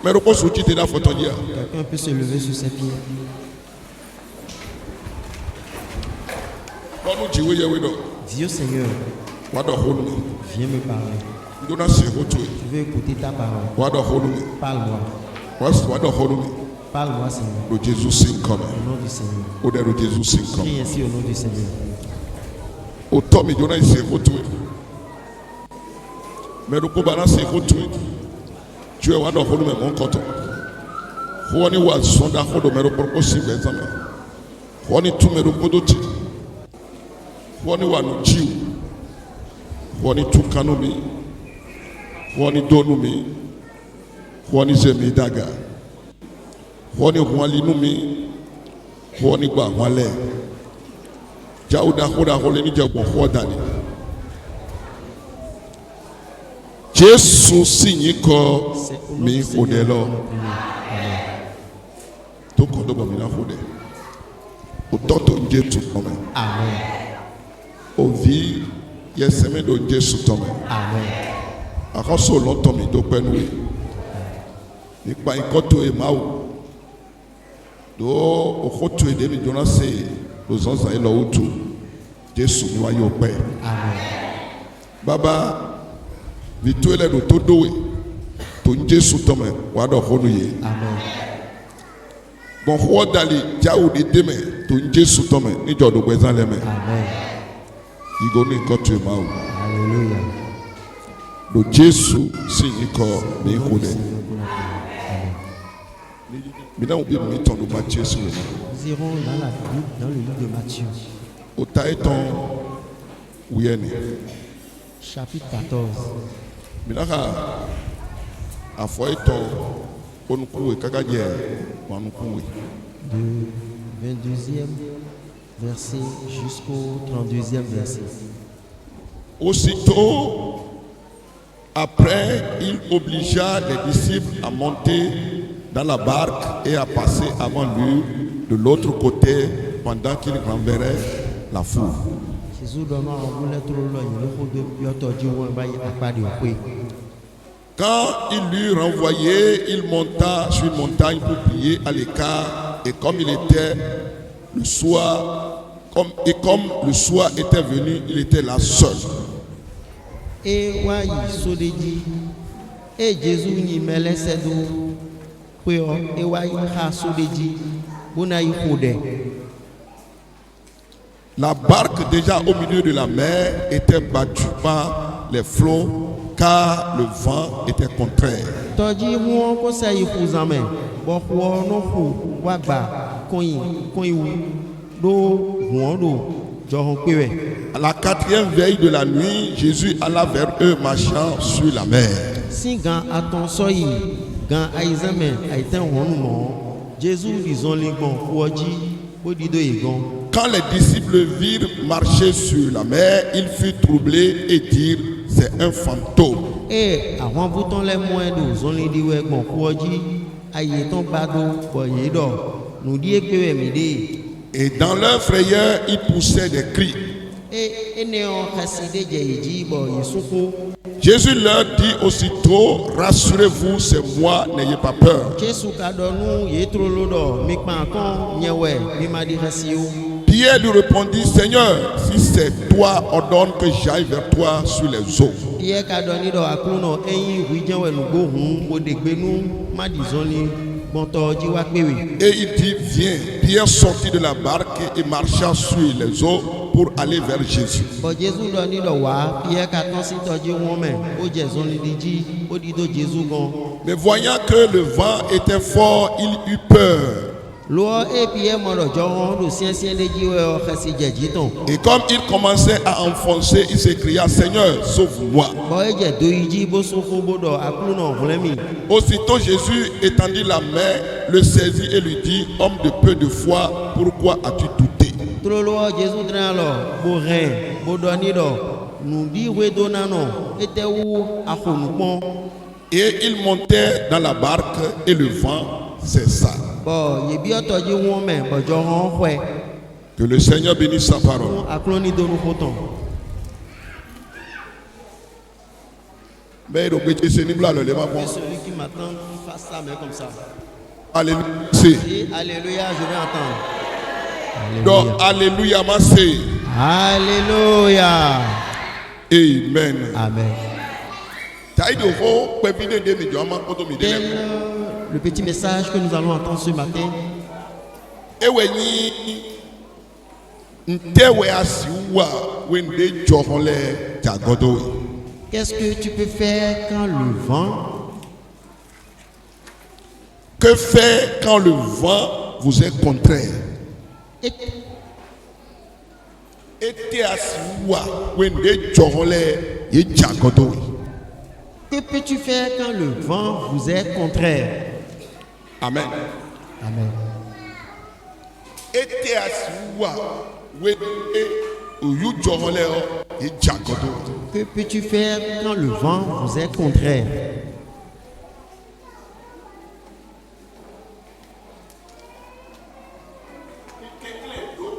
Quelqu'un peut se lever sur ses pieds. Dis au Seigneur, viens me parler. Je veux écouter ta parole. Parle-moi. Parle-moi, Seigneur. Au nom du Seigneur. Prie ainsi au nom du Seigneur. Tu es wado holu me mon koto. Honi wa sonda hodo mero porko simbe zame. Honi tu mero podoti. Honi wa no jiu. Honi tu kanumi. Honi donumi. Honi zemi daga. Honi huali numi. Honi gba wale. Jauda hoda hole ni jabo hodani. Jésus signe ko mi odelo. To ko do mi na hode. O toto Jésus tome. Amen. O vi yeseme do Jésus tome. Amen. Akoso lo tome do penu. Nípa ikoto e mawo. Do okoto e de mi jona se lo zonza e lo utu. Jésus mi wa yo pe. Amen. Baba Vituele do todo to Jésus tome wa do honu ye. Amen. Bon ho dali jawu de deme to Jésus tome ni jodo gbezan leme. Amen. Igo ni nkan tu ma o. Alléluia. Do Jésus si nko ni hode. Mi na obi mi ton do Matthieu si wo. Nous irons dans la Bible, dans le livre de Matthieu. O ta eton wiyeni. Chapitre 14. Minaka afọ eton onukuwe kakaje wanukuwe. Du 22e verset jusqu'au 32e verset. Aussitôt après, il obligea les disciples à monter dans la barque et à passer avant lui de l'autre côté pendant qu'il renverrait la foule. Quand il l'eut renvoyé, il monta sur une montagne pour prier à l'écart, et comme le soir était venu, il était là seul. Et Sodeji, et Jésus n'y mêlait ses dos, et Sodeji, la barque déjà au milieu de la mer était battue par les flots car le vent était contraire. À la 4e veille de la nuit, Jésus alla vers eux marchant sur la mer. Quand les disciples virent marcher sur la mer, ils furent troublés et dirent: c'est un fantôme. Et dans leur frayeur, ils poussaient des cris. Jésus leur dit aussitôt: rassurez-vous, c'est moi, n'ayez pas peur. Pierre lui répondit: Seigneur, si c'est toi, ordonne que j'aille vers toi sur les eaux. Et il dit: viens. Pierre sortit de la barque et marcha sur les eaux pour aller vers Jésus. Mais voyant que le vent était fort, il eut peur. Et comme il commençait à enfoncer, il s'écria: Seigneur, sauve-moi. Aussitôt Jésus étendit la main, le saisit et lui dit: homme de peu de foi, pourquoi as-tu douté? Et il montait dans la barque et le vent cessa. Que le Seigneur bénisse sa parole. Mais donc tu sais ni bla le ma Que celui qui m'attend fasse sa main comme ça. Alléluia. C'est. Et alléluia, je vais entendre. Donc alléluia ma c'est. Alléluia. Amen. Amen. Taïdo ho pepide de mi jama koto mi de. Le petit message que nous allons entendre ce matin. Ewe ni ntewe asiwa wende johole jagodo. Qu'est-ce que tu peux faire quand le vent? Que faire quand le vent vous est contraire? Ete asiwa wende johole ye jagodo. Que peux-tu faire quand le vent vous est contraire? Amen. Amen. Ete asiwa wende oyu johole ye jagodo. Que peux-tu faire quand le vent vous est contraire?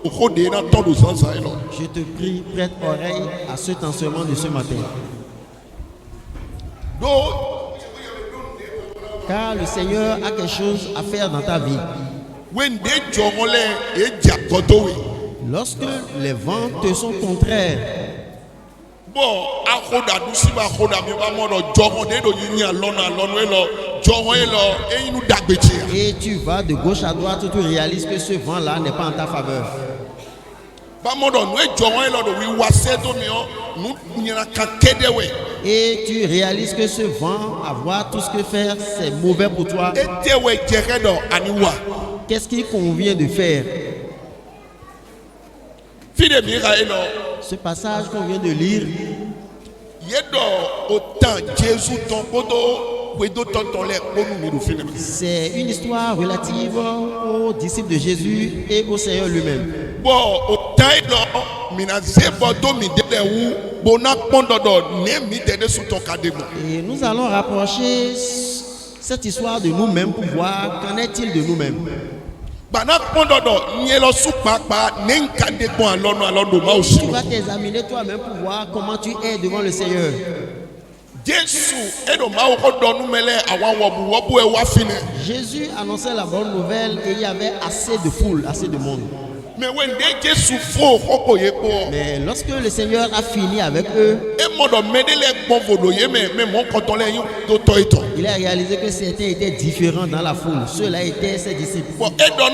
Je te prie, prête oreille à cet enseignement de ce matin. Car le Seigneur a quelque chose à faire dans ta vie. Lorsque les vents te sont contraires, et tu vas de gauche à droite, tu réalises que ce vent-là n'est pas en ta faveur. Et tu réalises que ce vent, avoir tout ce que faire, c'est mauvais pour toi. Qu'est-ce qu'il convient de faire? Ce passage qu'on vient de lire, c'est une histoire relative aux disciples de Jésus et au Seigneur lui-même. Et nous allons rapprocher cette histoire de nous-mêmes pour voir qu'en est-il de nous-mêmes. Tu vas t'examiner toi-même pour voir comment tu es devant le Seigneur. Jésus annonçait la bonne nouvelle et il y avait assez de foule, assez de monde. Mais lorsque le Seigneur a fini avec eux, il a réalisé que certains étaient différents dans la foule. Ceux-là étaient ses disciples. Et il leur a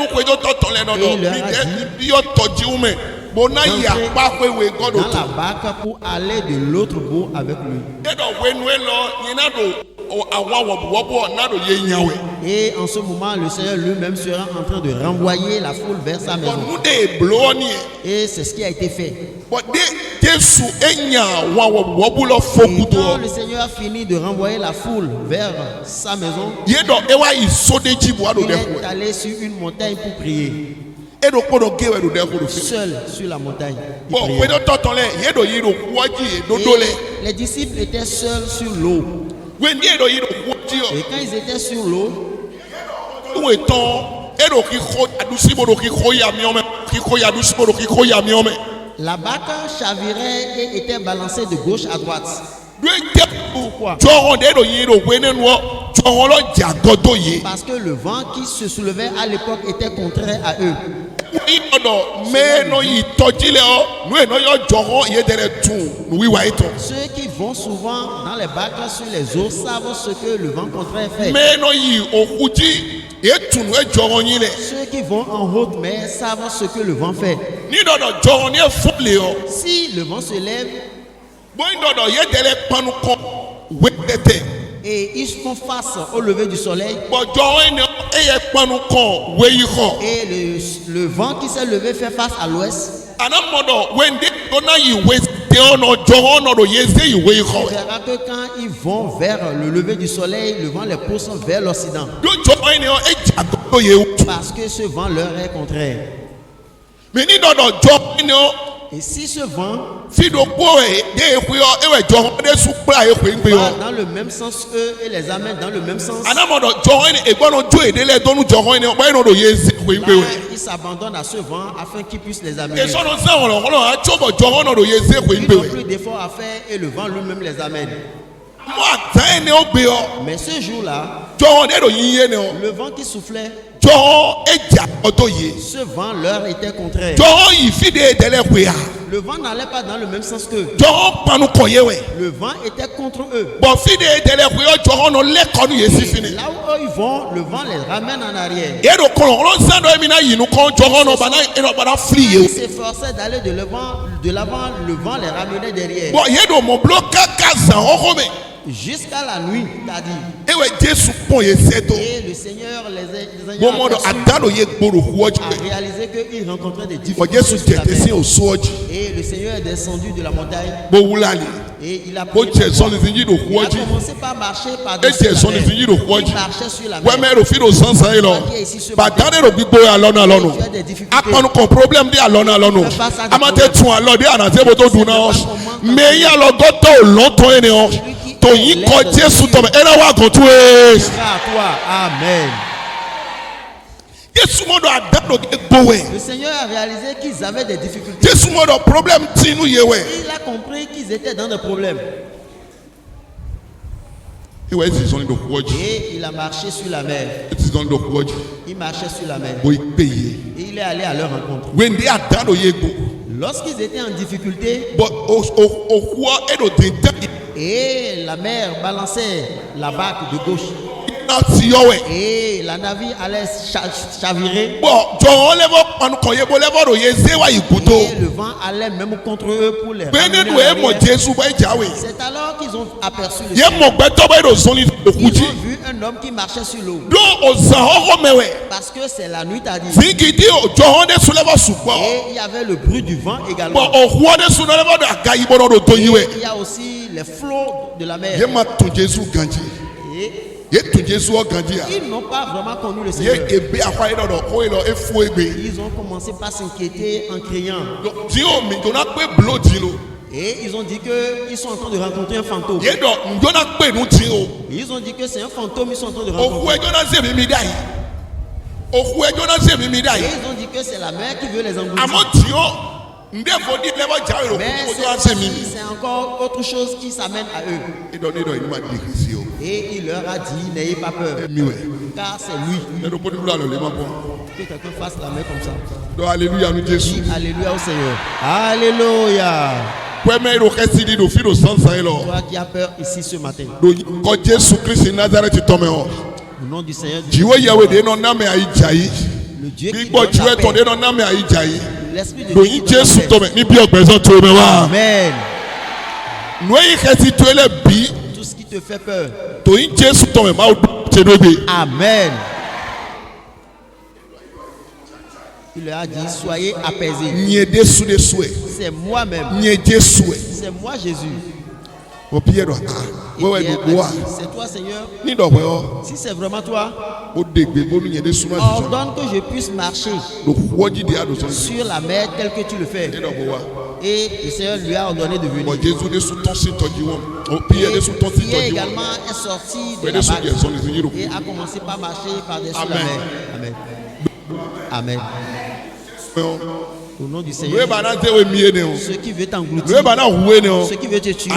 dit dans la barque pour aller de l'autre bout avec lui. Et en ce moment, le Seigneur lui-même sera en train de renvoyer la foule vers sa maison. Et c'est ce qui a été fait. Et quand le Seigneur a fini de renvoyer la foule vers sa maison, il est allé sur une montagne pour prier. Seul sur la montagne. Et les disciples étaient seuls sur l'eau. Et quand ils étaient sur l'eau, la barque chavirait et était balancée de gauche à droite. Pourquoi? Parce que le vent qui se soulevait à l'époque était contraire à eux. Ceux qui vont souvent dans les barques sur les eaux savent ce que le vent contraire fait. Ceux qui vont en haute mer savent ce que le vent fait. Si le vent se lève et ils font face au lever du soleil, et le vent qui s'est levé fait face à l'ouest, on verra que quand ils vont vers le lever du soleil, le vent les pousse vers l'occident, parce que ce vent leur est contraire. Et si ce vent va dans le même sens, eux et les amène dans le même sens, ils s'abandonnent à ce vent afin qu'ils puissent les amener. Ils n'ont plus d'efforts à faire et le vent lui-même les amène. Mais ce jour-là, le vent qui soufflait, ce vent leur était contraire. Le vent n'allait pas dans le même sens qu'eux. Le vent était contre eux. Là où eux ils vont, le vent les ramène en arrière. Ils s'efforçaient d'aller de l'avant, le vent les ramenait derrière. Jusqu'à la nuit, t'as dit. Et le Seigneur les a réalisé qu'ils rencontraient des difficultés sur la mer. Et le Seigneur est descendu de la montagne. Et il a commencé par marcher par-dessus la mer. Il marchait sur la mer. Ici ce matin, tu as des difficultés. Amen. Le Seigneur a réalisé qu'ils avaient des difficultés. Il a compris qu'ils étaient dans des problèmes. Et il a marché sur la mer. Il marchait sur la mer. Et il est allé à leur rencontre. Lorsqu'ils étaient en difficulté, et la mer balançait la barque de gauche, et la navire allait chavirer, et le vent allait même contre eux pour les ramener. C'est alors qu'ils ont aperçu le ciel. Ils ont vu un homme qui marchait sur l'eau. Parce que c'est la nuit, t'as dit. Et il y avait le bruit du vent également. Et il y a aussi les flots de la mer. Ils n'ont pas vraiment connu le Seigneur. Ils ont commencé par s'inquiéter en criant. Et ils ont dit qu'ils sont en train de rencontrer un fantôme. Ils ont dit que c'est un fantôme, ils sont en train de rencontrer. Et ils ont dit que c'est la mer qui veut les engloutir. Mais c'est encore autre chose qui s'amène à eux. Et il leur a dit, n'ayez pas peur, car c'est lui. Que quelqu'un fasse la main comme ça. Alléluia, nous Jésus. Alléluia au Seigneur. Alléluia. Toi qui as peur ici ce matin, au nom du Seigneur, le Dieu qui donne la paix, l'esprit de Dieu qui donne la paix. Amen. Tout ce qui te fait peur. Amen. Il leur a dit, soyez apaisés. C'est moi-même. C'est moi Jésus. C'est toi Seigneur. Si c'est vraiment toi, ordonne que je puisse marcher sur la mer tel que tu le fais. Et le Seigneur lui a ordonné de venir. Et Pierre également est sorti de la barque et a commencé par marcher par-dessus la mer. Amen. Amen. Au nom du Seigneur, ce qui veut t'engloutir, ce qui veut te tuer,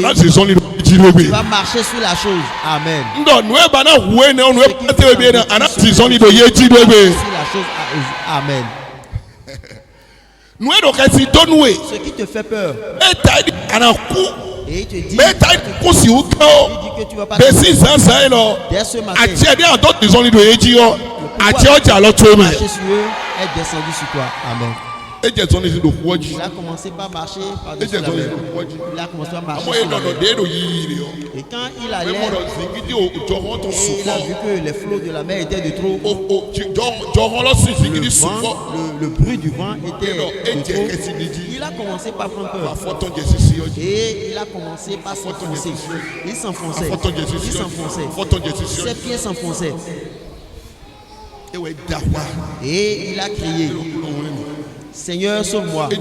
tu vas marcher sur la chose. Amen. Amen. Ce qui te fait peur, et il te dit que tu vas pas dès ce matin, marcher sur eux est descendu sur toi. Amen. Il a commencé par marcher par-dessus la mer. Il a commencé par marcher sur la mer. Et quand il allait, et il a vu que les flots de la mer étaient de trop. Le bruit du vent était de trop. Il a commencé par prendre peur. Et il a commencé par s'enfoncer. Il s'enfonçait. Il s'enfonçait. Ses pieds s'enfonçaient. Et il a crié, Seigneur, sauve-moi. Et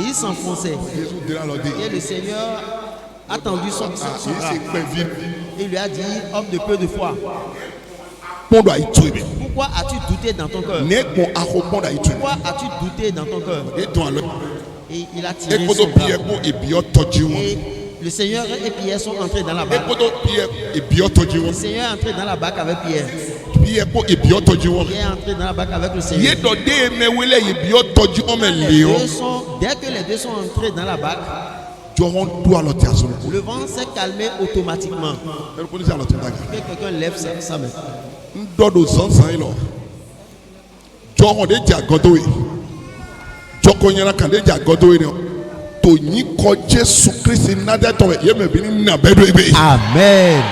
il s'enfonçait. Et le Seigneur a tendu son bras. Il lui a dit, homme de peu de foi, pourquoi as-tu douté dans ton cœur? Pourquoi as-tu douté dans ton cœur? Et il a tiré son bras. Et Le Seigneur et Pierre sont entrés dans la barque. Le Seigneur est entré dans la barque avec Pierre. Pierre est entré dans la barque avec le Seigneur. Dès que les deux sont entrés dans la barque, le vent s'est calmé automatiquement. Que quelqu'un lève sa main. Amen.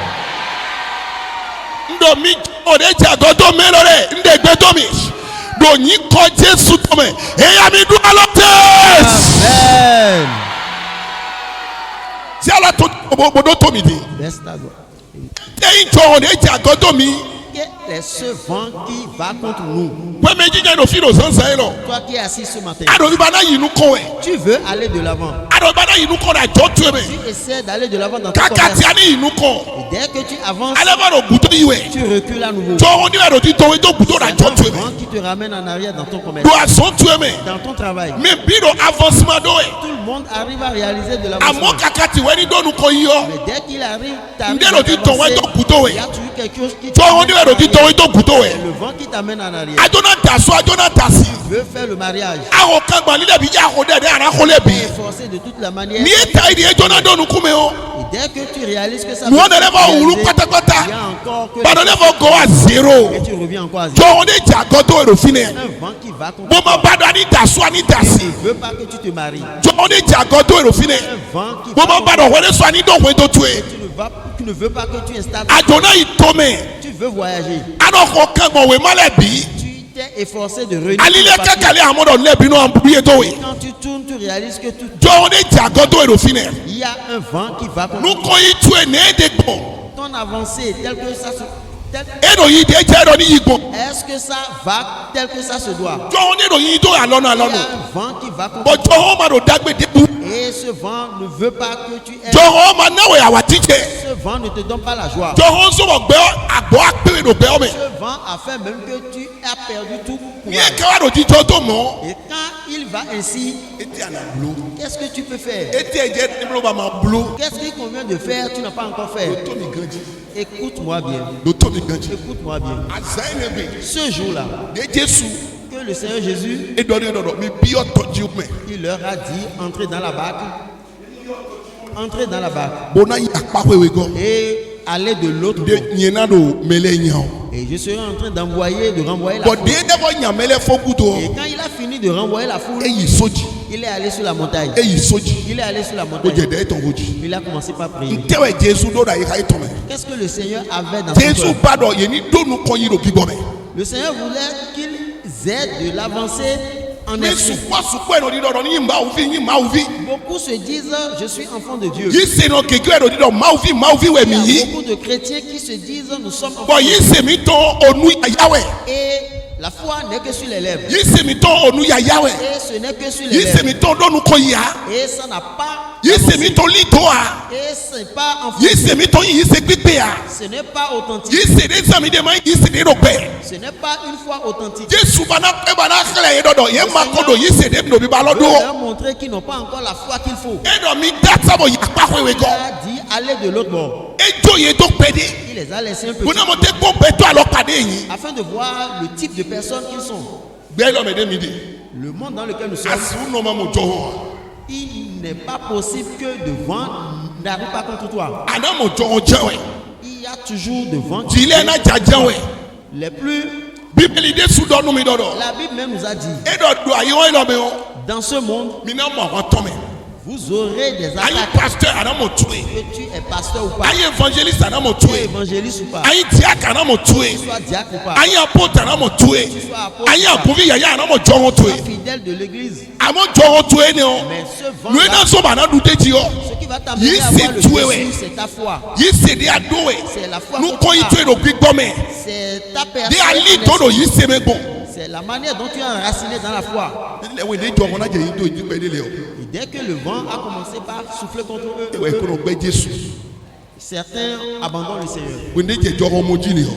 C'est ce vent qui va contre nous. Toi qui es assis ce matin, tu veux aller de l'avant. Tu essaies d'aller de l'avant dans ton commerce. Et dès que tu avances, tu recules à nouveau. C'est un vent qui te ramène en arrière dans ton commerce, dans ton travail. Tout le monde arrive à réaliser de l'avancement. Mais dès qu'il arrive, il y a toujours quelque chose qui le vent qui t'amène en arrière. Tu veux faire le mariage. Tu es forcé de toute la manière. Et dès que tu réalises que ça va il y a encore que et tu reviens encore à zéro. Un vent qui va contre toi. Il ne veut pas que tu te maries. Un vent qui va contre toi. Tu ne veux pas que tu installes. Tu veux voyager. Tu t'es efforcé de réunir. Quand tu tournes, tu réalises que il y a un vent qui va contre toi. Ton avancée tel que ça se. Est-ce que ça va tel que ça se doit? Il y a un vent qui va contre toi. Et ce vent ne veut pas que tu aies. Ce vent ne te donne pas la joie. Ce vent a fait même que tu as perdu tout courage. Et quand il va ainsi, qu'est-ce que tu peux faire? Qu'est-ce qu'il convient de faire? Tu n'as pas encore fait. Écoute-moi bien. Écoute-moi bien. Ce jour-là, que le Seigneur Jésus, il leur a dit, entrez dans la barque. Entrez dans la barque. Et allez de l'autre bord. Et je serai en train de renvoyer la foule. Et quand il a fini de renvoyer la foule, il est allé sur la montagne. Il est allé sur la montagne. Il a commencé par prier. Qu'est-ce que le Seigneur avait dans son cœur? Le Seigneur voulait qu'ils aient de l'avancée en esprit. Beaucoup se disent, je suis enfant de Dieu. Il y a beaucoup de chrétiens qui se disent, nous sommes enfants de Dieu. Et la foi n'est que sur les lèvres. Et ce n'est que sur les lèvres. Et ça n'a pas. Et ce n'est pas en fait. Ce n'est pas authentique. Ce n'est pas une foi authentique. Il veut leur montrer qu'ils n'ont pas encore la foi qu'il faut. Il a dit allez de l'autre bord. Il les a laissés un peu afin de voir le type de personnes qu'ils sont. Le monde dans lequel nous sommes, il n'est pas possible que le vent n'arrive pas contre toi. Il y a toujours de vent les plus. La Bible même nous a dit, dans ce monde, vous aurez des attaques. Que tu es pasteur ou pas, tu es évangéliste ou pas, tu sois diacre ou pas, tu sois apôtre, tu sois fidèle de l'église. Mais ce vent-là, ce qui va t'amener à voir le dessus, c'est ta foi. C'est la foi que tu as. C'est ta personne. C'est la manière dont tu es enraciné dans la foi. Et dès que le vent a commencé par souffler contre eux, certains abandonnent le Seigneur.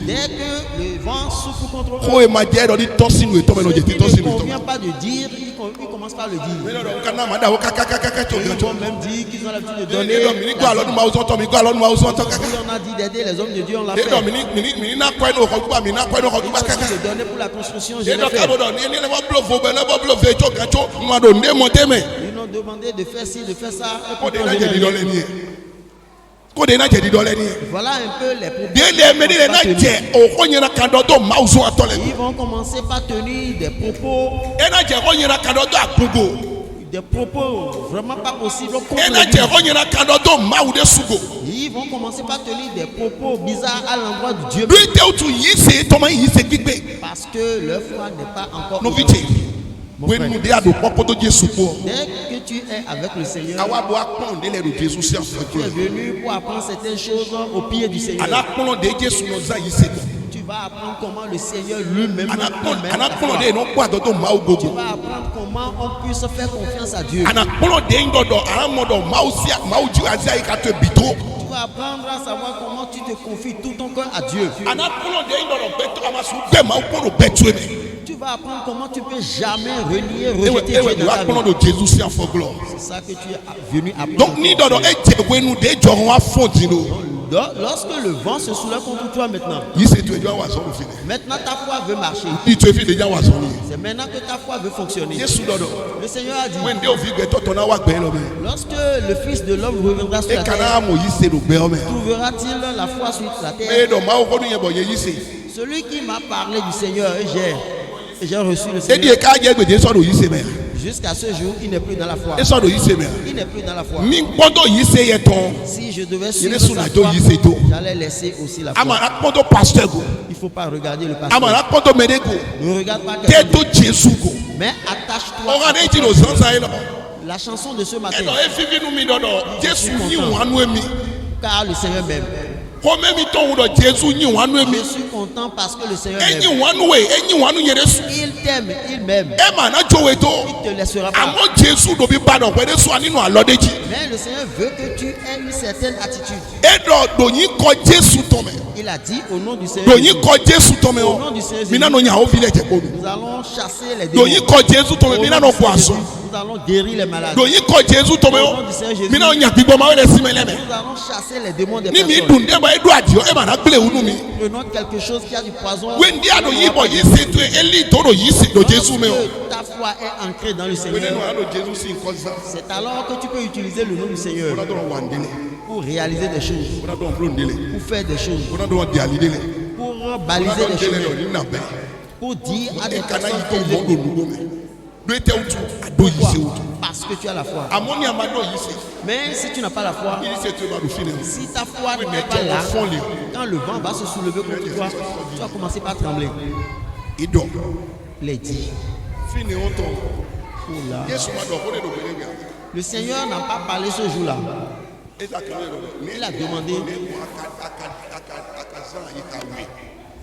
Dès que le vent souffle contre eux. Ko e ma je do di tosinu e to me no je ti Ce qui tosinu ne to. convient pas de dire, ils commencent par le dire. Me no kana ma da wo kaka to Ils gancho. vont même dire qu'ils ont l'habitude de E donner. do mi ni go alonu ma uzo to mi go alonu ma uzo to Oui, kaka. on a dit d'aider les hommes de Dieu, on l'a E fait. do mi ni na ko eno ko gba mi na ko eno ko Ils gba ont kaka. dit de donner pour la construction, je E l'ai do fait. ka do ni le mo blow vo be le mo blow ve to gancho ma do ne mo te me. Ils nous ont demandé de faire ci, de faire ça. Et Ko de pourtant, na je je di n'ai do rien le dit. ni. Ko de na je di do le ni. Voilà un peu les propos. De le me ni le na je o ko nyina kan do to ma uzo atole. Ils vont commencer par tenir des propos E na je ko nyina kan do agugo. vraiment pas possibles contre E na l'Église. je ko nyina kan do ma u de sugo. Ils vont commencer par tenir des propos bizarres à l'endroit de Dieu. Lui te utu yi se to ma yi se gbigbe. Parce que leur foi n'est pas encore No autonome. vite. Mon When frère, mu de ado popo to Jesu po. dès que tu es avec le Seigneur, Awa bo akpon de le do Jesu si tu es afako. venu pour apprendre certaines choses au pied du Seigneur. Anakpon de Jesu no za yi se. Tu vas apprendre comment le Seigneur lui-même Anakpon amène ta anakpon foi. de no kwa do to ma Tu ugogo. vas apprendre comment on puisse faire confiance à Dieu. Anakpon de ndodo aramodo ma usia ma uji azia ikato bito. Tu vas apprendre à savoir comment tu te confies tout ton cœur à Dieu. Anakpon de ndodo beto amasu be ma ukoro betu eme. Tu vas apprendre comment tu peux jamais renier, Ewe rejeter Dieu du dans ta akpon vie. de Jesu si afoglo. C'est ça que tu es venu apprendre. Donc ni dodo eje wenu de joron afondino. Donc, lorsque le vent se soulève contre toi maintenant, Yi se tu ejo wa so fine. maintenant ta foi veut marcher. Ni tu fi deja wa so ni. C'est maintenant que ta foi veut fonctionner. Jesu dodo. Le Seigneur a dit, When de ofi gbe to na wa gbe lo me. lorsque le Fils de l'homme reviendra sur E la terre, kana mo yi se do gbe o me. trouvera-t-il la foi sur la terre? E do ma o ko nu yen bo ye yi se. Celui qui m'a parlé du Seigneur, et j'ai reçu le E di Seigneur. e ka je gbe je so do yi se me. Jusqu'à ce jour, il n'est plus dans la foi. E so do yi se me. Il n'est plus dans la foi. Mi gbodo yi se ye ton. Si je devais suivre Yesu sa na do foi, yi se to. j'allais laisser aussi la foi. Amara gbodo pastor go. Il ne faut pas regarder le pasteur. Amara gbodo mede go. Ne regarde pas Te quelqu'un to d'autre. Jesu go. Mais attache-toi. O à ga ne ta ji no foi. sansa e lo. La chanson de ce E matin, do e fi fi nu mi dodo. Jesu yin wanu emi. car le Seigneur m'aime. Ko me mi ton wo do Jesu yin wanu emi. Je suis content parce que le Seigneur E m'aime. yin wanu we, e yin wanu yere su. Il t'aime, il m'aime. E ma na jo we to. Il ne te laissera pas. Amo Jesu do bi badon pe de so ninu alodeji. Mais le Seigneur veut que tu aies une certaine attitude. E do yin ko Jesu to me. Il a dit au nom du Seigneur, Do Jésus, yin ko Jesu to me au o. nom du Seigneur Mi na Jésus, no nya o fi le je ko. nous allons chasser les Do démons. yin ko Jesu to me Au mi nom na du no Seigneur ko aso. Jésus, nous allons guérir les malades. Do yin ko Jesu to me Au o. nom du Seigneur Jésus, Mi na o nya gbigbo ma o le si me le me. nous allons chasser les démons des Ni mi personnes. dun de ba e do adio e ma na gble unu mi. Prenons quelque chose qui a du poison. Wendi ado yi bo yi se to eli to do yi se do Jesu me o. Lorsque ta foi est ancrée dans le Seigneur, ado Jesu si nko sa. c'est alors que tu peux utiliser le nom du Seigneur Ona do wandele. pour réaliser des choses, Ona do blondele. pour faire des choses, Ona do di alidele. pour Ona baliser do des dele choses, do ni na be. pour dire à des E kana personnes yi to qu'elles mo do écoutent. nugo me. Do ete utu ado yi se utu. Parce que tu as la foi. Amoni amado yi se. Mais si tu n'as pas la foi, Yi se to ba do fine. si ta foi n'est pas là, quand le vent va se soulever contre toi, tu vas commencer par trembler. Ido. Les dit. Fine on to. Oh là. Yesu ma do ko de do bele ga. Le Seigneur n'a pas parlé ce jour-là. E ta kan do. Il a demandé,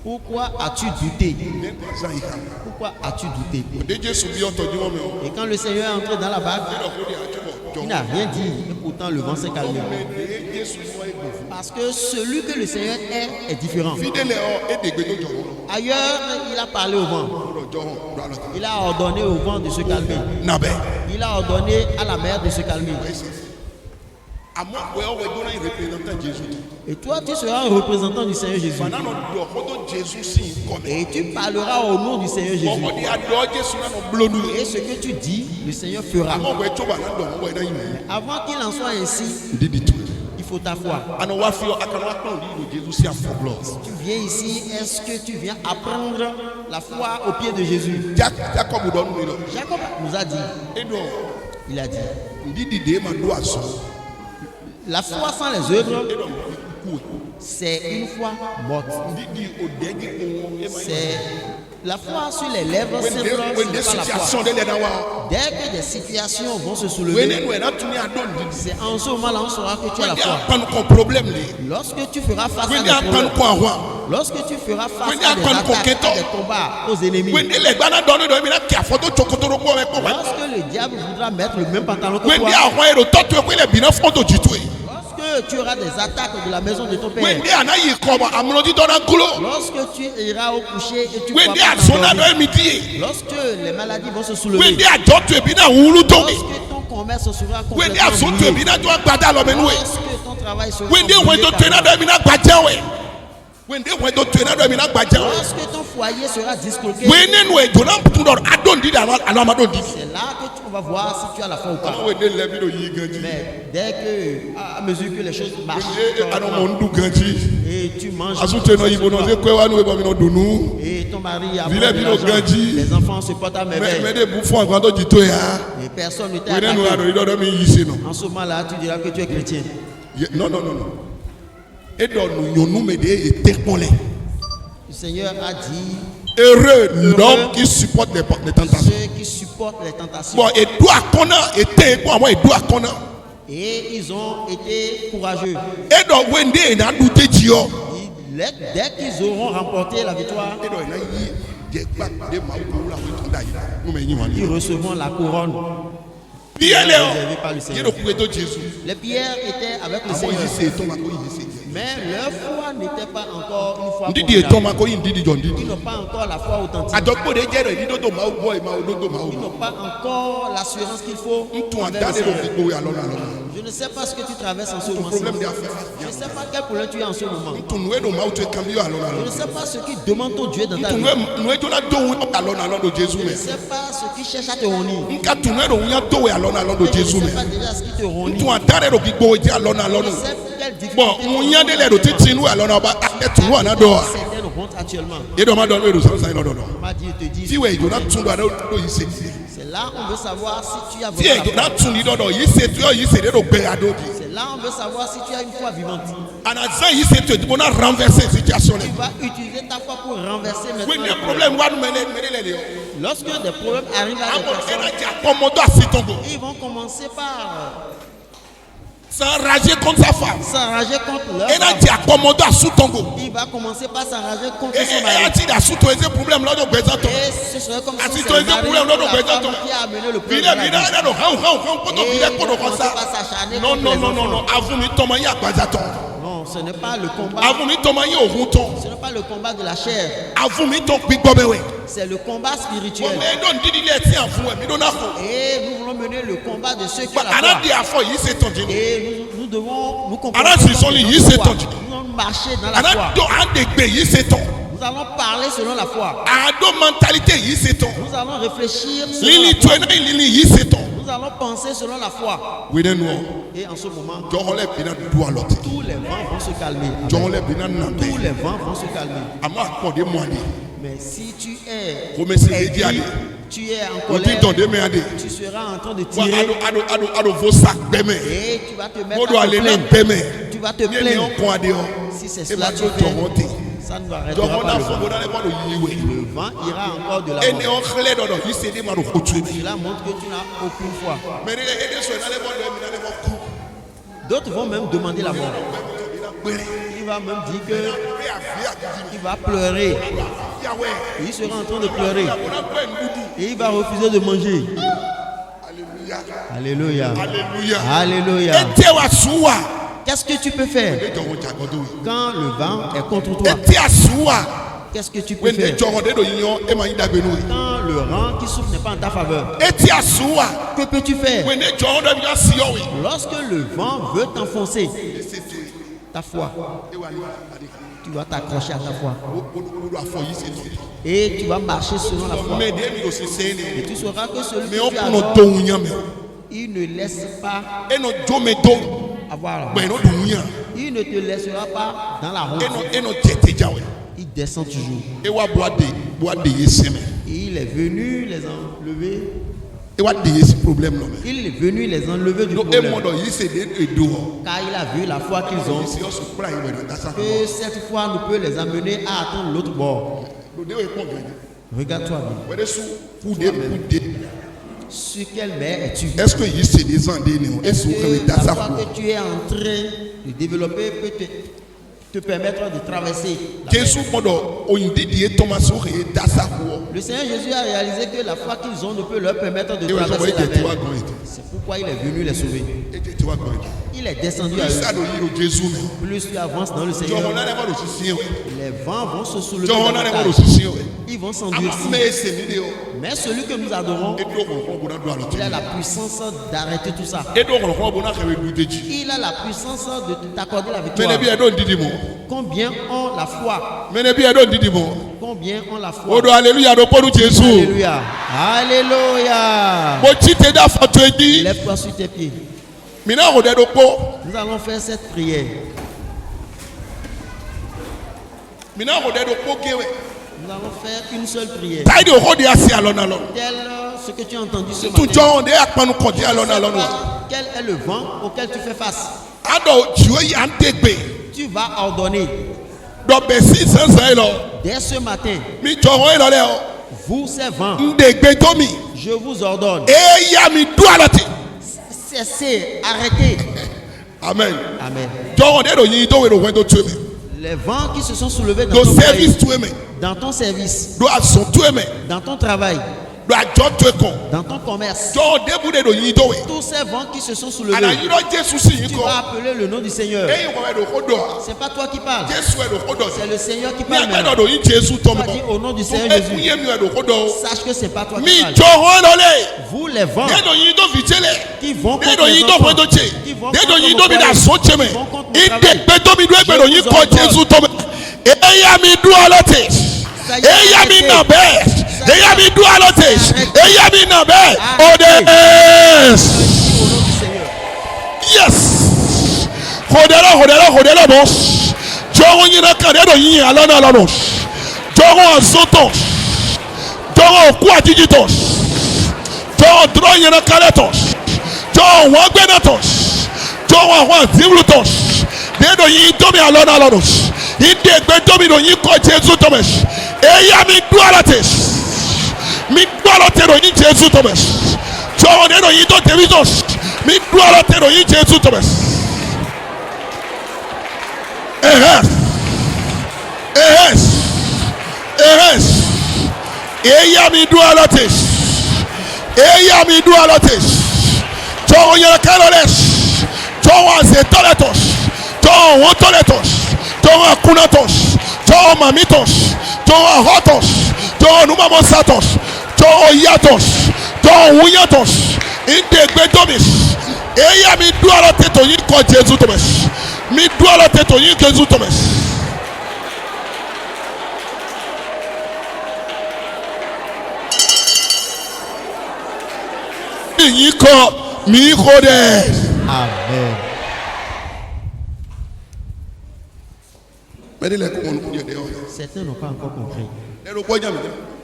pourquoi as-tu douté? Pourquoi as-tu douté? De Jesu bi otoju mo me o. Et quand le Seigneur est entré dans la barque, il n'a rien dit. Et pourtant, le vent s'est calmé. Parce que celui que le Seigneur est différent. Fidele o e de gbe to jo. Ailleurs, il a parlé au vent. Il a ordonné au vent de se calmer. Na be. Il a ordonné à la mer de se calmer. Amo we o we do na representant Jesu. Et toi, tu seras un représentant du Seigneur Jésus. Bana no do ko to Jesu si nko me. Et tu parleras au nom du Seigneur Jésus. Mo di ado Jesu na no blonu. Et ce que tu dis, le Seigneur fera. Amo we to ba na do mo we na yime. Avant qu'il en soit ainsi, Didi tu. il faut ta foi. Ano wa fi o akano akon di do Jesu si afoglo. Tu viens ici, est-ce que tu viens apprendre la foi au pied de Jésus? Jacob do nu lo. Jacob nous a dit, Edo. il a dit, Didi de ma do aso. la foi sans les œuvres, Edo ku. c'est une foi morte. Didi o degi ko e ma. C'est la foi sur les lèvres simples, When ce the n'est pas la situation foi. de le na wa. Dès que des situations vont se When soulever, no e na tuni adon didi. c'est en ce moment-là on saura que tu as la When foi. pan ko problem le. Lorsque tu feras face à When des pan problèmes, ko ahwa. lorsque tu feras face When à des pan ko attaques, keto. à des combats aux ennemis, When le gbana do no do mi na ki afoto chokotoro ko me ko wa. lorsque le diable voudra mettre le même pantalon que When toi, dia ahwa ero to to ko le bi na foto jitu e. lorsque Lorsque tu auras des attaques de la maison de ton père, lorsque tu iras au coucher et tu pourras pas t'endormir, lorsque les maladies vont se soulever, lorsque ton commerce sera complètement lié, lorsque ton travail sera lorsque ton foyer sera disloqué, c'est là que tu vas voir si tu as la foi ou pas. Mais dès que, à mesure que les choses marchent, et tu manges, et ton mari a les enfants se portent à merveille, et personne ne t'a attaqué. En ce moment-là, tu diras que tu es chrétien. Non. Le Seigneur a dit, heureux l'homme qui supporte les tentations. Ceux qui supportent les tentations. Et ils ont été courageux. Dès qu'ils auront remporté la victoire, ils recevront la couronne réservée par le Seigneur. Les pierres étaient avec le Seigneur, mais leur foi n'était pas encore une foi formidable. Ils n'ont pas encore la foi authentique. Ils n'ont pas encore l'assurance qu'il faut. Je ne sais pas ce que tu traverses en ce moment. Je ne sais pas quel problème tu as en ce moment. Je ne sais pas ce qui demande ton Dieu dans ta vie. Je ne sais pas ce qui cherche à te réunir. Je ne sais pas déjà ce qui te réunit. Je ne sais quelle difficulté certaines rencontrent actuellement. M'a dit, te dit, c'est là on veut savoir si tu as vraiment la foi. C'est là on veut savoir si tu as une foi vivante. Tu vas utiliser ta foi pour renverser maintenant les problèmes. Lorsque des problèmes arrivent à des personnes, ils vont commencer par s'enrager contre sa femme. S'enrager contre leur femme. Il va commencer par s'enrager contre son mari. Et ce serait comme si c'est le mari ou la femme qui a amené le problème. Et il va commencer par s'acharner contre les enfants. Non, ce n'est pas le combat. Ce n'est pas le combat de la chair. C'est le combat spirituel. Et nous voulons mener le combat de ceux qui ont la foi. Et nous devons nous comporter comme nous devons marcher dans la foi. Nous allons parler selon la foi. Nous allons réfléchir selon la foi. Nous allons penser selon la foi. Et en ce moment, tous les vents vont se calmer. Tous les vents vont se calmer. Mais si tu es aigri, tu es en colère, tu seras en train de tirer et tu vas te mettre à te plaindre. Tu vas te plaindre. Si c'est cela tu fais, ça ne va arrêtera pas le vent. Le vent ira encore de l'avant. Cela montre que tu n'as aucune foi. D'autres vont même demander la mort. Il va même dire qu'il va pleurer. Il sera en train de pleurer. Et il va refuser de manger. Alléluia. Alléluia. Qu'est-ce que tu peux faire quand le vent est contre toi? Qu'est-ce que tu peux faire quand le vent qui souffle n'est pas en ta faveur? Que peux-tu faire lorsque le vent veut t'enfoncer? Ta foi. Tu dois t'accrocher à ta foi. Et tu vas marcher selon la foi. Et tu sauras que celui que tu adores, il ne laisse pas avoir la honte. Il ne te laissera pas dans la honte. Il descend toujours. Et il est venu les enlever. Il est venu les enlever du problème. Car il a vu la foi qu'ils ont. Que cette foi ne peut les amener à atteindre l'autre bord. Regarde-toi bien. Sur quelle mer es-tu? Est-ce que la foi que tu es en train de développer peut te te permettre de traverser. Jésus modo oyindidi Thomas ore dasa ho. Le Seigneur Jésus a réalisé que la foi qu'ils ont ne peut leur permettre de traverser la mer. C'est pourquoi il est venu les sauver. Il est descendu à eux. Plus tu avances dans le Seigneur, les vents vont se soulever. Ils vont s'endurcir. Mais celui que nous adorons, il a la puissance d'arrêter tout ça. Il a la puissance de t'accorder la victoire. Combien ont la foi? Combien ont la foi? Alléluia. Alléluia. Alléluia. Lève-toi sur tes pieds. Nous allons faire cette prière. Nous allons faire une seule prière. Tel ce que tu as entendu ce matin. Quel est le vent auquel tu fais face? Tu vas ordonner. Dès ce matin, vous ces vents, je vous ordonne. Cessez, arrêtez. Amen. Amen. Les vents qui se sont soulevés dans ton service, dans ton service, dans ton travail, dans ton commerce, tous ces vents qui se sont soulevés, tu vas appeler le nom du Seigneur. C'est pas toi qui parles, c'est le Seigneur qui parle. Tu vas dire au nom du Seigneur Jésus. Sache que c'est pas toi qui parles. Vous les vents qui vont contre les enfants, qui vont contre mon foyer, qui vont contre mon travail, Yes. Hodela boss. Jogo nyina kadedo yin alona alonos. Jogo azotos. Jogo kwa digitos. Jogo dronya na kaletos. Jogo wagbenatos. Jogo wa zimlutos. Dedo yin tomi alona alonos. Inde gbe tomi do yin ko Jesu Thomas. Eya mi dualates. Mi dualotero yin Jesu Thomas. Jogo dedo yin to tevitos. Mi dualotero yin Jesu Thomas. Eya mi dualates. Eya mi dualates. Jogo yin kaloles. Jogo azetoletos. Jogo wotoletos. Jogo akunatos. Jogo mamitos. Jogo hotos. Jogo numamosatos. Jogo yatos. Jogo uyatos. Inde gbetomis. Eya mi dualateto yin ko Jesu Thomas. Mi dualateto yin Jesu Thomas. Yin ko mi khode. Amen. Certains n'ont pas encore compris.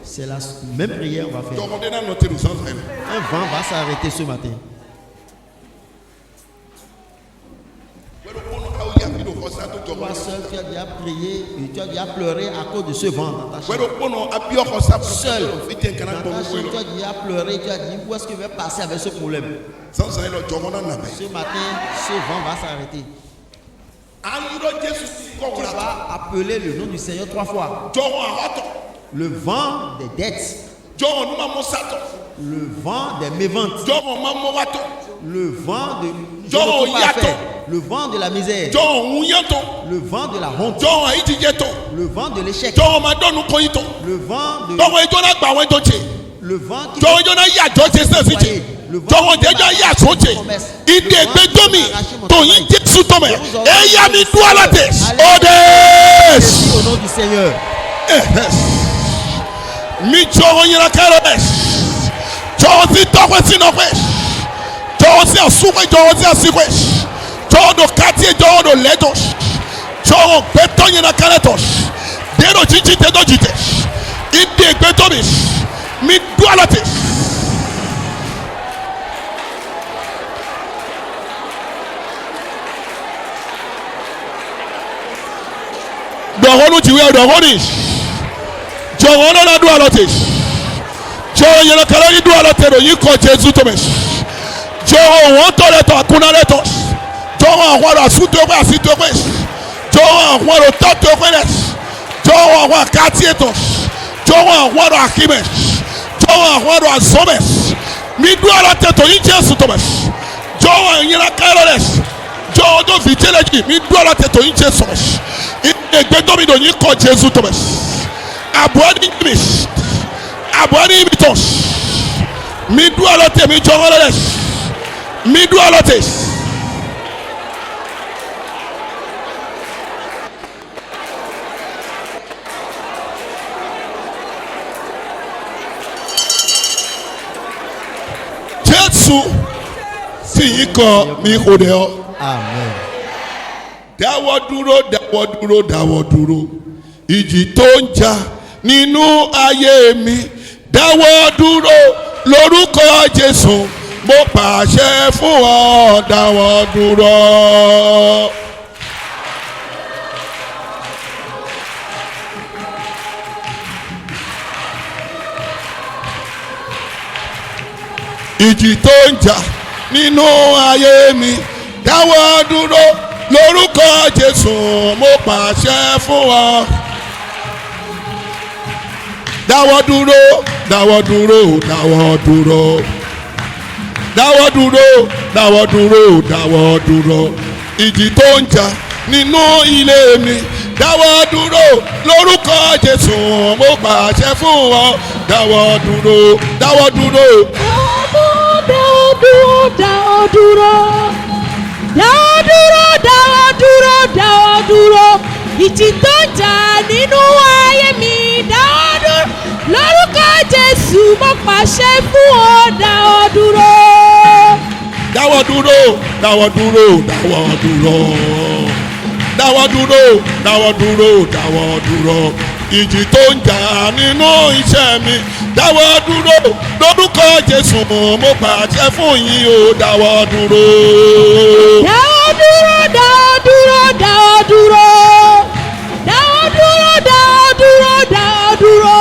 C'est la même prière qu'on va faire. Un vent va s'arrêter ce matin. Toi seul, tu as déjà prié et tu as déjà pleuré à cause de ce vent dans ta chambre. Seul, dans ta chambre, tu as déjà pleuré, tu as dit où est-ce que je vais passer avec ce problème. Ce matin, ce vent va s'arrêter. Tu vas appeler le nom du Seigneur 3 fois. Le vent des dettes. Le vent des méventes. Le vent de le vent de la misère. Le vent de la honte. Le vent de l'échec. Le vent de le vent qui le vent au nom du Seigneur. Mi jogo yina kaloles. Jogo si tokwe si nokwe. Jogo si asukwe, jogo si asikwe. Jogo do kati, jogo do letos. Jogo beton yina kaletos. Dedo chichi dedo jites. Ide betomis. Mi dualates. Dogonu tiwe dogonis. Jogo no na dualotes. Jogo yena kalori dualatero yiko Jesu Thomas. Jogo wonto leto akuna letos. Jogo awaro asutokwe asitokwe. João Juan Toto Fenes, João Juan Catietos, João Juan Aquimes, João Juan Azomes, Miduala Teto Inches Thomas, João Yina Caroles, João do Viteleji, Miduala Teto Inches Thomas, Igbedomido Niko Jesus Thomas, Abuani Miss, Abuani Mitos, Miduala Temi Jones, Miduala Tes. Si yiko mi hodeo. Amen. Dáwọ́ dúró, dáwọ́ dúró, dáwọ́ dúró. Ìjì tó ń jà nínú ayé mi. Dáwọ́ dúró lórúkọ Jésù. Mo pàṣẹ fún ọ, dáwọ́ dúró. Ìjì tó ń jà nínú ayé mi, dáwọ́ dúró lórúkọ Jésù, mo pàṣẹ fún ọ. Dáwọ́ dúró, dáwọ́ dúró, dáwọ́ dúró. Dáwọ́ dúró, dáwọ́ dúró, dáwọ́ dúró. Ìjì tó ń jà nínú ilé mi, dáwọ́ dúró lórúkọ Jésù, mo pàṣẹ fún ọ. Dáwọ́ dúró, dáwọ́ dúró. Dáwọ́ dúró, dáwọ́ dúró, dáwọ́ dúró, dáwọ́ dúró. Ìjì tó ń jà nínú ayé mi, dáwọ́ dúró lórúkọ Jésù, mo pàṣẹ fún ọ. Dáwọ́ dúró. Dáwọ́ dúró, dáwọ́ dúró, dáwọ́ dúró. Dáwọ́ dúró, dáwọ́ dúró, dáwọ́ dúró. Ìjì tó ń jà nínú iṣẹ́ mi, dáwọ́ dúró lórúkọ Jésù, mo pàṣẹ fún yín o. Dáwọ́ dúró. Dáwọ́ dúró, dáwọ́ dúró, dáwọ́ dúró. Dáwọ́ dúró, dáwọ́ dúró, dáwọ́ dúró.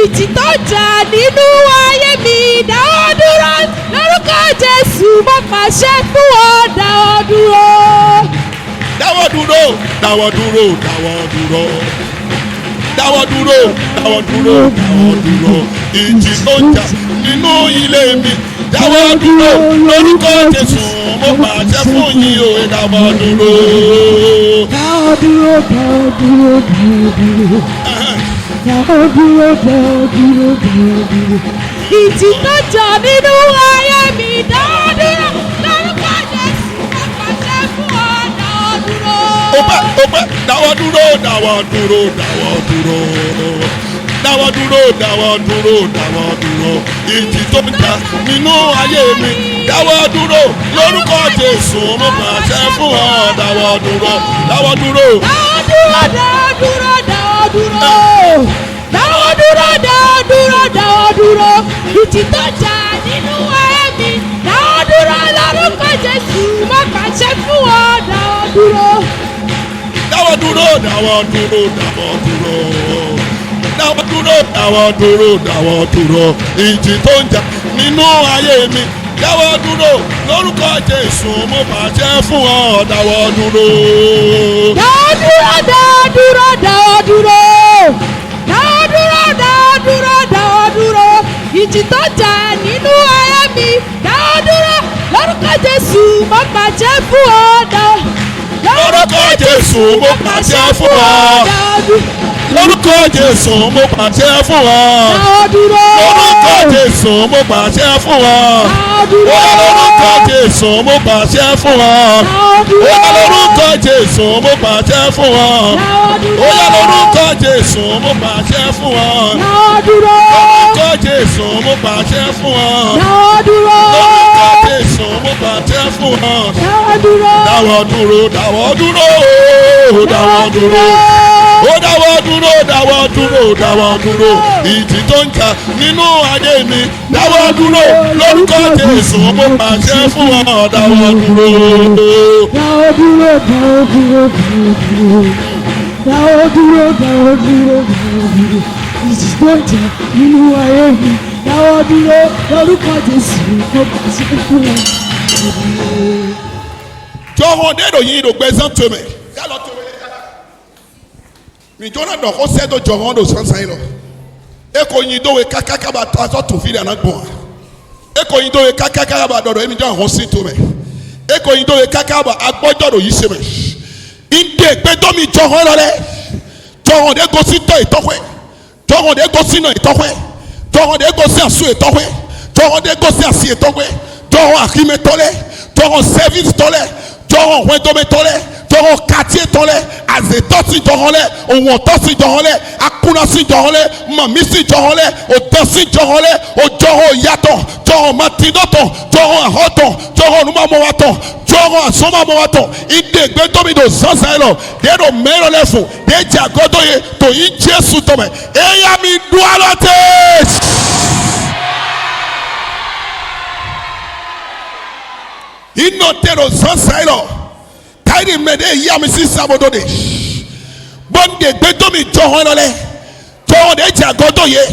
Ìjì tó ń jà nínú ayé mi, dáwọ́ dúró lórúkọ Jésù, mo pàṣẹ fún ọ. Dáwọ́ dúró. Dáwọ́ dúró, dáwọ́ dúró, dáwọ́ dúró. Dáwọ́ dúró, dáwọ́ dúró, dáwọ́ dúró. Ìjì tó ń jà nínú ilé mi, dáwọ́ dúró lórúkọ Jésù, mo pàṣẹ fún yín o. Dáwọ́ dúró. Dáwọ́ dúró, dáwọ́ dúró, dáwọ́ dúró. Dáwọ́ dúró, dáwọ́ dúró, dáwọ́ dúró. Ìjì tó ń jà nínú ayé mi, dáwọ́ dúró lórúkọ Jésù, mo pàṣẹ fún ọ. Dáwọ́ dúró. Ọpẹ́, dáwọ́ dúró, dáwọ́ dúró, dáwọ́ dúró. Dáwọ́ dúró, dáwọ́ dúró, dáwọ́ dúró. Ìjì tó ń jà nínú ayé mi, dáwọ́ dúró lórúkọ Jésù, mo pàṣẹ fún ọ. Dáwọ́ dúró, dáwọ́ dúró. Dáwọ́ dúró, dáwọ́ dúró, dáwọ́ dúró. Dáwọ́ dúró, dáwọ́ dúró, dáwọ́ dúró. Ìjì tó ń jà nínú ayé mi, dáwọ́ dúró lórúkọ Jésù, mo pàṣẹ fún ọ. Dáwọ́ dúró. Dáwọ́ dúró, dáwọ́ dúró, dáwọ́ dúró. Dáwọ́ dúró, dáwọ́ dúró, dáwọ́ dúró. Ìjì tó ń jà nínú ayé mi, dáwọ́ dúró lórúkọ Jésù, mo pàṣẹ fún ọ. Dáwọ́ dúró. Dáwọ́ dúró, dáwọ́ dúró, dáwọ́ dúró. Dáwọ́ dúró, dáwọ́ dúró, dáwọ́ dúró. Ìjì tó ń jà nínú ayé mi, dáwọ́ dúró lórúkọ Jésù, mo pàṣẹ fún ọ. Lórúkọ Jésù, mo pàṣẹ fún ọ. Lórúkọ Jésù, mo pàṣẹ fún ọ. Dáwọ́ dúró. Lórúkọ Jésù, mo pàṣẹ fún ọ. Dáwọ́ dúró. Lórúkọ Jésù, mo pàṣẹ fún ọ. Dáwọ́ dúró. Lórúkọ Jésù, mo pàṣẹ fún ọ. Dáwọ́ dúró. Lórúkọ Jésù, mo pàṣẹ fún ọ. Dáwọ́ dúró. Lórúkọ Jésù, mo pàṣẹ fún ọ. Dáwọ́ dúró. Lórúkọ Jésù, mo pàṣẹ fún ọ. Dáwọ́ dúró. Dáwọ́ dúró, dáwọ́ dúró, dáwọ́ dúró. Ó dáwọ́ dúró, dáwọ́ dúró, dáwọ́ dúró. Ìjì tó ń jà nínú ayé mi, dáwọ́ dúró lórúkọ Jésù, mo pàṣẹ fún ọ. Dáwọ́ dúró. Dáwọ́ dúró, dáwọ́ dúró, dáwọ́ dúró. Dáwọ́ dúró, dáwọ́ dúró, dáwọ́ dúró. Ìjì tó ń jà nínú ayé mi, dáwọ́ dúró lórúkọ Jésù, mo pàṣẹ fún ọ. Jọ̀wọ́ dé ìròyìn ìrògbé sàn tó mi. Mi jona do ko se do jogon do sansan lo. E ko yin do we kakaka ba taso to fi na gbon. E ko yin do we kakaka ba do emi jan ho si to me. E ko yin do we kakaka ba agbojo do yi se me. Inde pe do mi jogon lo le. Jogon de go si to itokwe. Jogon de go si no itokwe. Jogon de go si asu itokwe. Jogon de go si asi itokwe. Jogon akime tole. Jogon service tole. Jogon wendome tole. Jogon quartier tole. Azetosi johole, owotosi johole, akunasi johole, mamisi johole, otosi johole, ojoho yato, joho matinoto, joho ahoto, joho numamowato, joho asomamowato. Inde gbetomido zanzailo, dero mero lefu, de jagodoye to yi Jesu tome. Eya mi dualote. Inotero zanzailo. Kairi mede yamisi sabodode. Bonde gbetomi johon lole. Johon de jagodo ye.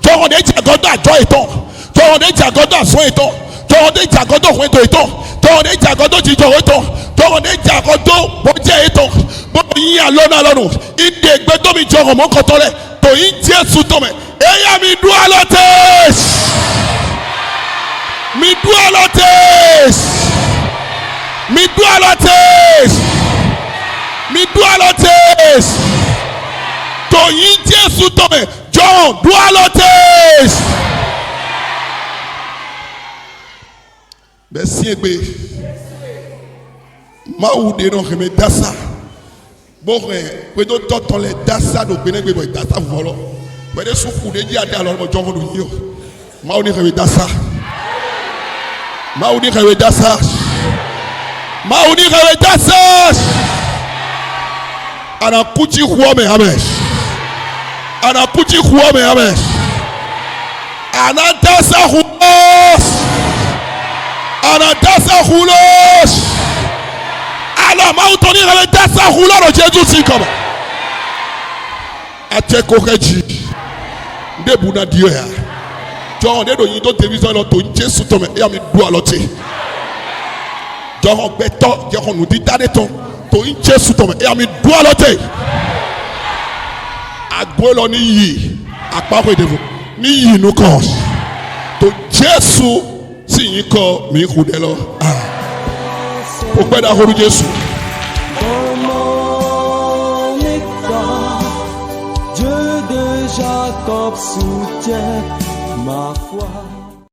Johon de jagodo ajo eton. Johon de jagodo aso eton. Johon de jagodo wendo eton. Johon de jagodo jijo eton. Johon de jagodo boje eton. Bo yin alona lonu. Inde gbetomi johon mo kotole. To yin Jesu tome. Eya mi dualotes. Mi dualotes. Mi dualotes. Mi dualotes. To yin Jesu tome. John dualotes. Merci egbe. Ma ou de non me dasa. Bon we do toton le dasa do benegbe boy dasa volo. We de suku de ji ade aloro mo John do yo. Ma ou ni me dasa. Ma ou ni me dasa. Mauni kawetasas anakuchi huome hamesh anakuchi huome hamesh anatasa hulos anatasa hulos ala mautoni kawetasa hularo Jesu sikoma ateko keji ndebu na dio ya John de do yin do television lo to Jesu tome ya mi du alote John beto John nous dit d'attendre to in Jesu tome e ami do alote agbolo ni yi aparo devo ni yi no ko to Jesu si yin ko mi ku de lo o pe da horu Jesu Dieu de Jacob soutient ma foi.